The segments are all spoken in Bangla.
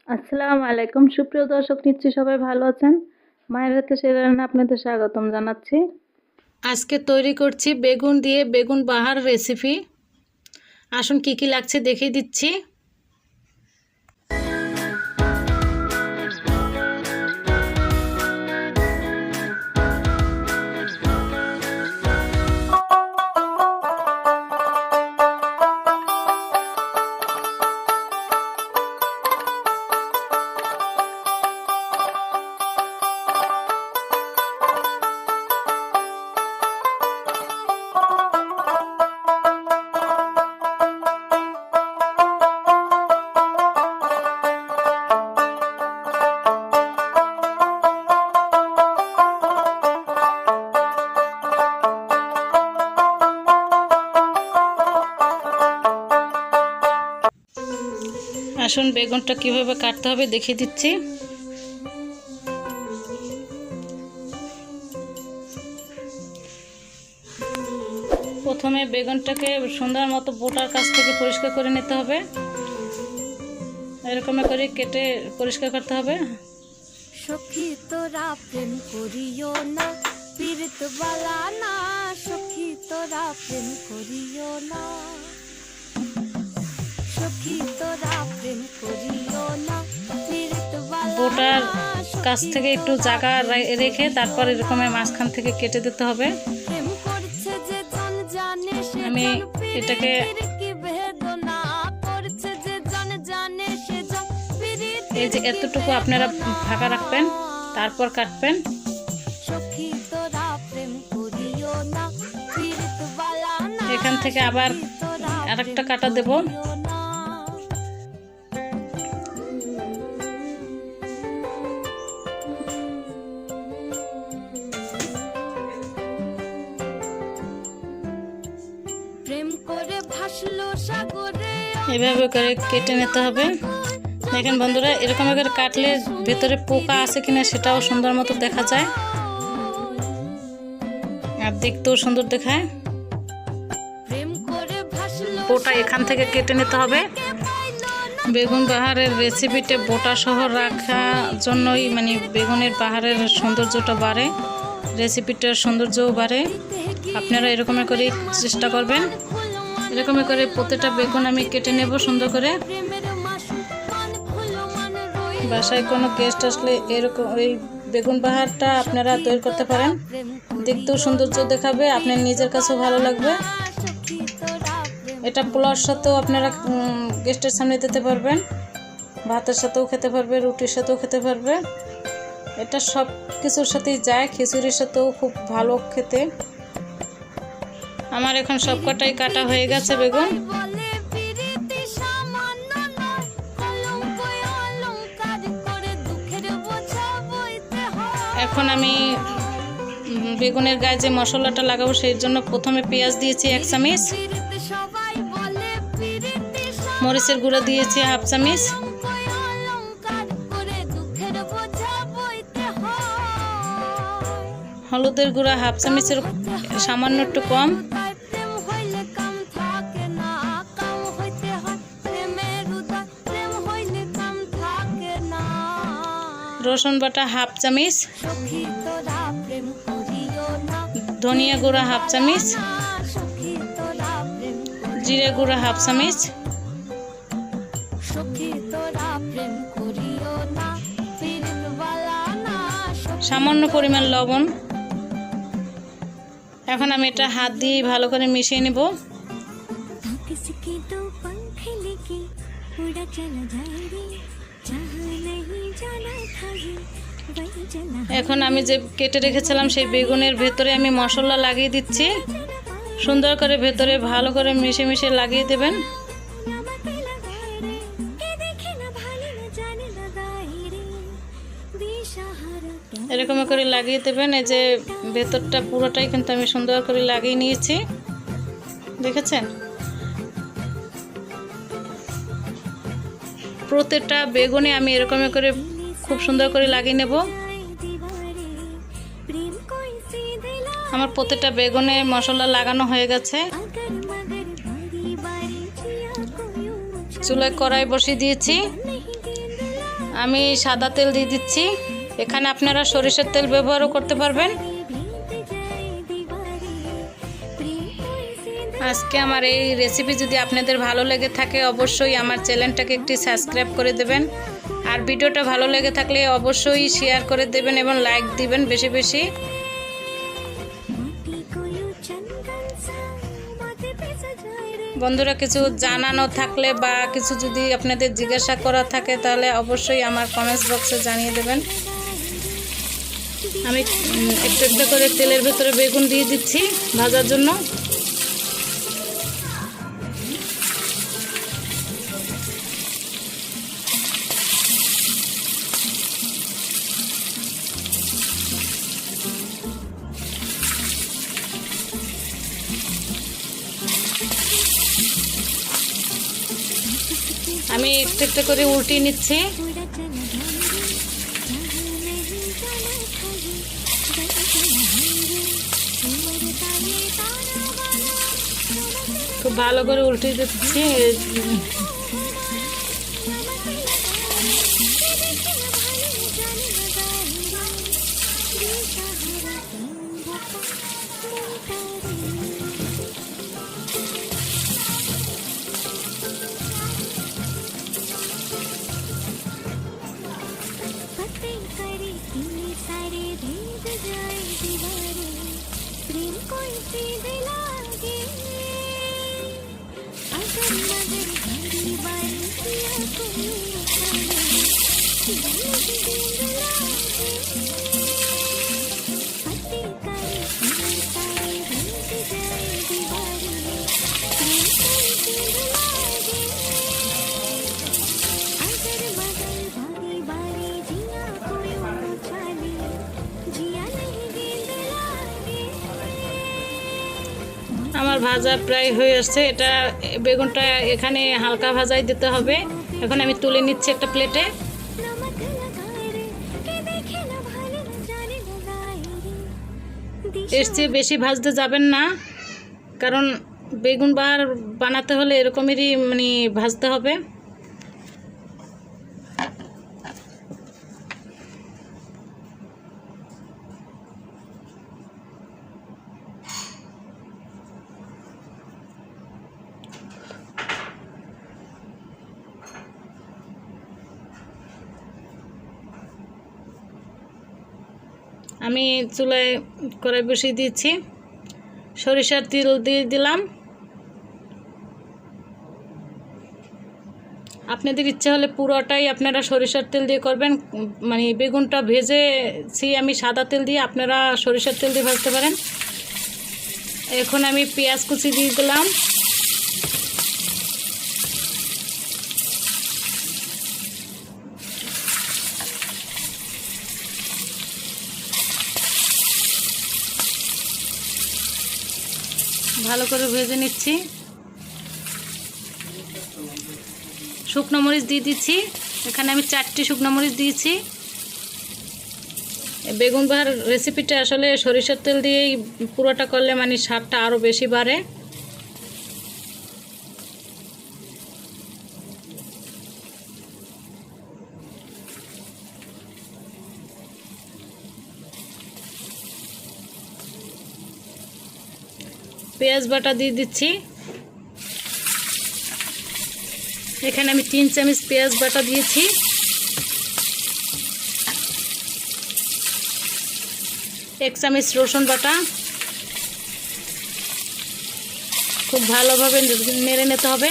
আসসালামু আলাইকুম সুপ্রিয় দর্শক, নিশ্চয়ই সবাই ভালো আছেন। মায়ের হাতে সেরা রান্না আপনাদের স্বাগতম জানাচ্ছি। আজকে তৈরি করছি বেগুন দিয়ে বেগুন বাহার রেসিপি। আসুন কি কি লাগছে দেখিয়ে দিচ্ছি। আসুন বেগুনটা কিভাবে কাটতে হবে দেখিয়ে দিচ্ছি। প্রথমে বেগুনটাকে সুন্দর মতো বোটার কাছ থেকে পরিষ্কার করে নিতে হবে। এরকম করে কেটে পরিষ্কার করতে হবে। সখী তোরা প্রেম করিও না, পীড়িত বালা না। সখী তোরা প্রেম করিও না, সখী তোরা প্রেম করিও না, পীড়িত বালা। বোটার কাছ থেকে একটু জায়গা রেখে তারপর এরকম মাঝখান থেকে কেটে দিতে হবে। প্রেম করছে যে জন জানে সে আমি এটাকে কি বেদনা করছে যে জন জানে সে জন পীড়িত। এই যে এতটুকু আপনারা ফাঁকা রাখবেন, তারপর কাটবেন। সখী তোরা প্রেম করিও না, পীড়িত বালা না। এখান থেকে আবার আরেকটা কাটা দেব। প্রেম করে ভাসলো সাগরে, এভাবে করে কেটে নিতে হবে। দেখেন বন্ধুরা, এরকম করে কাটলে ভেতরে পোকা আছে কিনা সেটাও সুন্দর মতো দেখা যায়, আর দেখতেও সুন্দর দেখায়। প্রেম করে ভাসলো বোটা এখান থেকে কেটে নিতে হবে। বেগুন বাহারের রেসিপিতে বোটা সহ রাখার জন্যই বেগুনের বাহারের সৌন্দর্যটা বাড়ে, রেসিপিটার সৌন্দর্যও বাড়ে। আপনারা এরকম করে চেষ্টা করবেন। এরকম করে প্রতিটা বেগুন আমি কেটে নেব সুন্দর করে। বাসায় কোনো গেস্ট আসলে এরকম এই বেগুন বাহারটা আপনারা তৈরি করতে পারেন। দেখতেও সৌন্দর্য দেখাবে, আপনার নিজের কাছেও ভালো লাগবে। এটা পোলাওর সাথেও আপনারা গেস্টের সামনে দিতে পারবেন, ভাতের সাথেও খেতে পারবে, রুটির সাথেও খেতে পারবে। এটা সব কিছুর সাথেই যায়, খিচুড়ির সাথেও খুব ভালো খেতে। আমার এখন সব কটাই কাটা হয়ে গেছে বেগুন। এখন আমি বেগুনের গায়ে যে মশলাটা লাগাবো সেই জন্য প্রথমে পেঁয়াজ দিয়েছি 1 চামচ, মরিচের গুঁড়া দিয়েছি 1/2 চামচ, হলুদের গুঁড়া 1/2 চামচের সামান্য একটু কম, রসুন বাটা 1/2 চামচ, ধনিয়া গুঁড়া 1/2 চামচ, জিরে গুঁড়া 1/2 চামচ, সামান্য পরিমাণ লবণ। এখন আমি এটা হাত দিয়ে ভালো করে মিশিয়ে নেব। এখন আমি যে কেটে রেখেছিলাম সেই বেগুনের ভেতরে আমি মশলা লাগিয়ে দিচ্ছি। সুন্দর করে ভেতরে ভালো করে মিশে মিশে লাগিয়ে দেবেন। এরকম করে লাগিয়ে দেবেন। এই যে ভেতরটা পুরোটাই কিন্তু আমি সুন্দর করে লাগিয়ে নিয়েছি, দেখেছেন। প্রত্যেকটা বেগুনে আমি এরকম করে খুব সুন্দর করে লাগিয়ে নেব। আমার প্রত্যেকটা বেগুনে মশলা লাগানো হয়ে গেছে। চুলায় কড়াই বসিয়ে দিয়েছি। আমি সাদা তেল দিয়ে দিচ্ছি। এখানে আপনারা সরিষার তেল ব্যবহারও করতে পারবেন। আজকে আমার এই রেসিপি যদি আপনাদের ভালো লেগে থাকে অবশ্যই আমার চ্যানেলটাকে একটি সাবস্ক্রাইব করে দেবেন। আর ভিডিওটা ভালো লেগে থাকলে অবশ্যই শেয়ার করে দেবেন এবং লাইক দিবেন বেশি বেশি। বন্ধুরা, কিছু জানানো থাকলে বা কিছু যদি আপনাদের জিজ্ঞাসা করা থাকে তাহলে অবশ্যই আমার কমেন্টস বক্সে জানিয়ে দেবেন। আমি একটু একটু করে তেলের ভেতরে বেগুন দিয়ে দিচ্ছি ভাজার জন্য। আমি একটু একটু করে উল্টিয়ে নিচ্ছি। খুব ভালো করে উল্টিয়ে দিচ্ছি। আমার ভাজা প্রায় হয়ে আসছে। এটা বেগুনটা এখানে হালকা ভাজাই দিতে হবে। এখন আমি তুলে নিচ্ছি একটা প্লেটে। এর চেয়ে বেশি ভাজতে যাবেন না, কারণ বেগুন বাহার বানাতে হলে এরকমেরই মানে ভাজতে হবে। আমি চুলায় কড়াই বসিয়ে দিয়েছি, সরিষার তেল দিয়ে দিলাম। আপনাদের ইচ্ছে হলে পুরোটাই আপনারা সরিষার তেল দিয়ে করবেন, মানে বেগুনটা ভেজেছি আমি সাদা তেল দিয়ে, আপনারা সরিষার তেল দিয়ে ভাজতে পারেন। এখন আমি পেঁয়াজ কুচি দিয়ে দিলাম। ভালো করে ভেজে নিচ্ছি। শুকনো মরিচ দিয়ে দিচ্ছি। এখানে আমি 4টি শুকনো মরিচ দিয়েছি। বেগুন বাহার রেসিপিটা আসলে সরিষার তেল দিয়েই পুরোটা করলে মানে স্বাদটা আরও বেশি বাড়ে। পেঁয়াজ বাটা দিয়ে দিচ্ছি। এখানে আমি 3 চামচ পেঁয়াজ বাটা দিয়েছি। এক চামচ রসুন বাটা। খুব ভালোভাবে নেড়ে নিতে হবে।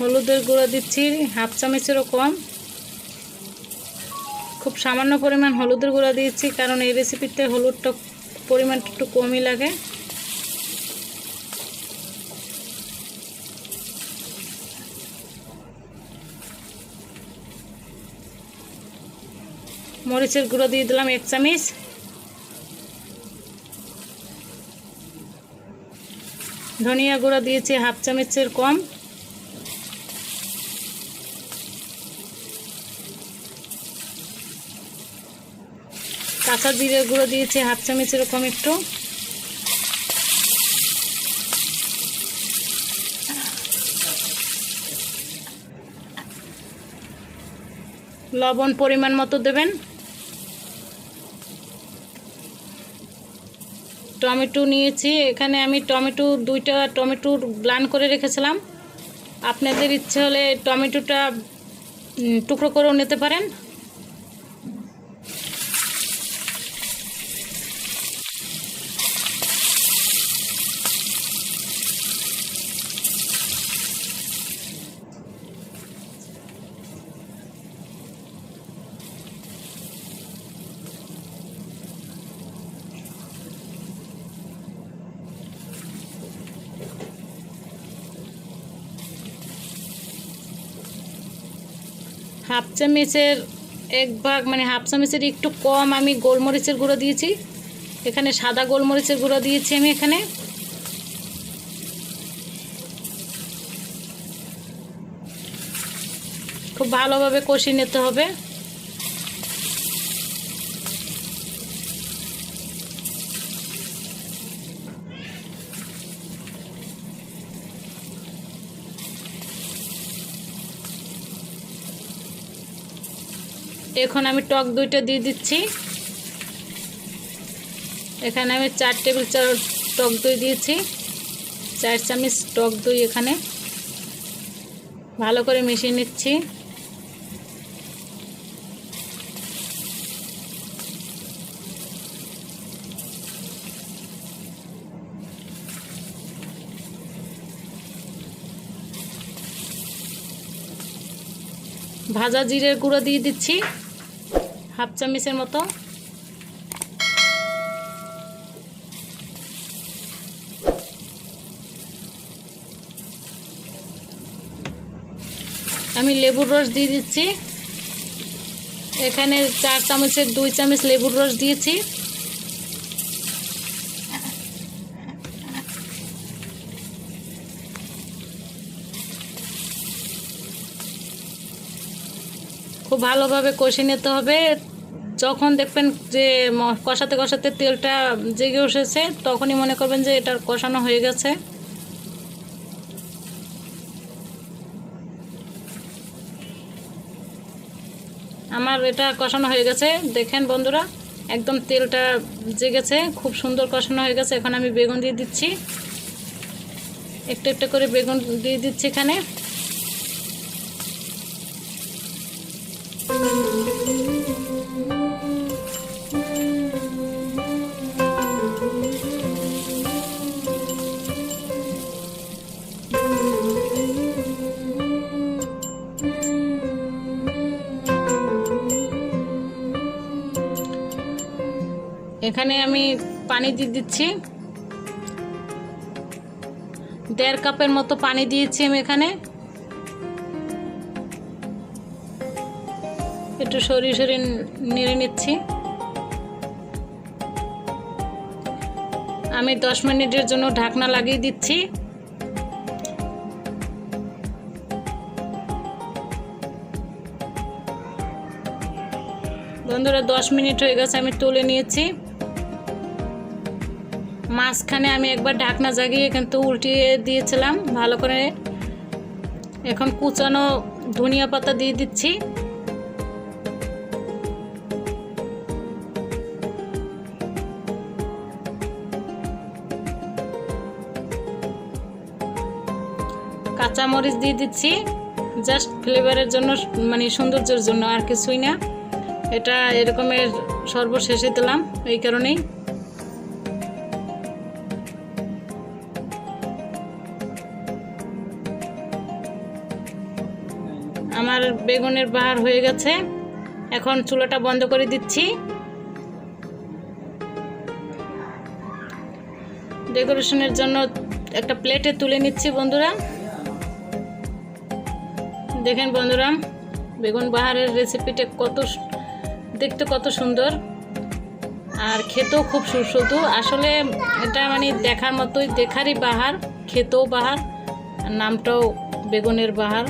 হলুদের গুঁড়া দিচ্ছি 1/2 চামচেরও কম। খুব সামান্য পরিমাণ হলুদের গুঁড়া দিয়েছি, কারণ এই রেসিপিতে হলুদটা পরিমাণটা একটু কমই লাগে। মরিচের গুঁড়ো দিয়ে দিলাম 1 চামচ। ধনিয়া গুঁড়া দিয়েছি 1/2 চামচের কম। কাঁচা জিরে গুঁড়ো দিয়েছি 1/2 চামচ এরকম একটু। লবণ পরিমাণ মতো দেবেন। টমেটো নিয়েছি, এখানে আমি দুইটা টমেটো ব্লান্ড করে রেখেছিলাম। আপনাদের ইচ্ছে হলে টমেটোটা টুকরো করেও নিতে পারেন। হাফ চামচের 1 ভাগ মানে হাফ চামচের একটু কম আমি গোলমরিচের গুঁড়ো দিয়েছি। এখানে সাদা গোলমরিচের গুঁড়ো দিয়েছি আমি এখানে। খুব ভালোভাবে কষিয়ে নিতে হবে। এখন আমি টক দইটা দিয়ে দিচ্ছি। এখানে আমি 4 টেবিল চামচ টক দই দিয়েছি, 4 চামচ টক দই এখানে ভালো করে মিশিয়ে নিচ্ছি। ভাজা জিরের গুঁড়ো দিয়ে দিচ্ছি 1/2 চামচের মতো। আমি লেবুর রস দিয়ে দিচ্ছি, এখানে 4 চামচের 2 চামচ লেবুর রস দিয়েছি। খুব ভালোভাবে কষিয়ে নিতে হবে। যখন দেখবেন যে কষাতে কষাতে তেলটা জেগে উঠেছে, তখনই মনে করবেন যে এটা কষানো হয়ে গেছে। আমার এটা কষানো হয়ে গেছে, দেখেন বন্ধুরা একদম তেলটা জেগেছে, খুব সুন্দর কষানো হয়ে গেছে। এখন আমি বেগুন দিয়ে দিচ্ছি, একটু একটু করে বেগুন দিয়ে দিচ্ছি এখানে। এখানে আমি পানি দিয়ে দিচ্ছি, 1.5 কাপের মতো পানি দিয়েছি আমি এখানে। একটু সরিয়ে সরিয়ে নেড়ে নিচ্ছি। আমি 10 মিনিটের জন্য ঢাকনা লাগিয়ে দিচ্ছি। বন্ধুরা 10 মিনিট হয়ে গেছে, আমি তুলে নিয়েছি। মাঝখানে আমি একবার ঢাকনা জাগিয়ে কিন্তু উল্টিয়ে দিয়েছিলাম ভালো করে। এখন কুচানো ধনিয়া পাতা দিয়ে দিচ্ছি। কাঁচামরিচ দিয়ে দিচ্ছি জাস্ট ফ্লেভারের জন্য, মানে সৌন্দর্যের জন্য, আর কিছুই না। এটা এরকমের সর্বশেষে দিলাম এই কারণেই। আমার বেগুনের বাহার হয়ে গেছে, এখন চুলাটা বন্ধ করে দিচ্ছি। ডেকোরেশনের জন্য একটা প্লেটে তুলে নিচ্ছি বন্ধুরা। দেখেন বন্ধুরা বেগুন বাহারের রেসিপিটা দেখতে কত সুন্দর, আর খেতেও খুব সুস্বাদু। আসলে এটা মানে দেখার মতোই, দেখারই বাহার, খেতেও বাহার, নামটাও বেগুনের বাহার।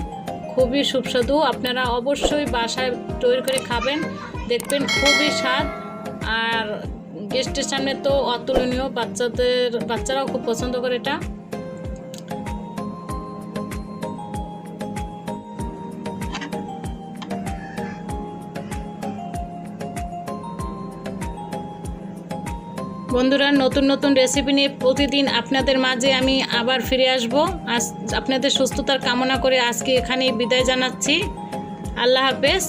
খুবই সুস্বাদু। আপনারা অবশ্যই বাসায় তৈরি করে খাবেন, দেখবেন খুবই স্বাদ। আর গেস্টের সামনে তো অতুলনীয়, বাচ্চারাও খুব পছন্দ করে এটা। বন্ধুরা, নতুন নতুন রেসিপি নিয়ে প্রতিদিন আপনাদের মাঝে আমি আবার ফিরে আসব। আজ আপনাদের সুস্থতার কামনা করে আজকে এখানেই বিদায় জানাচ্ছি। আল্লাহ হাফেজ।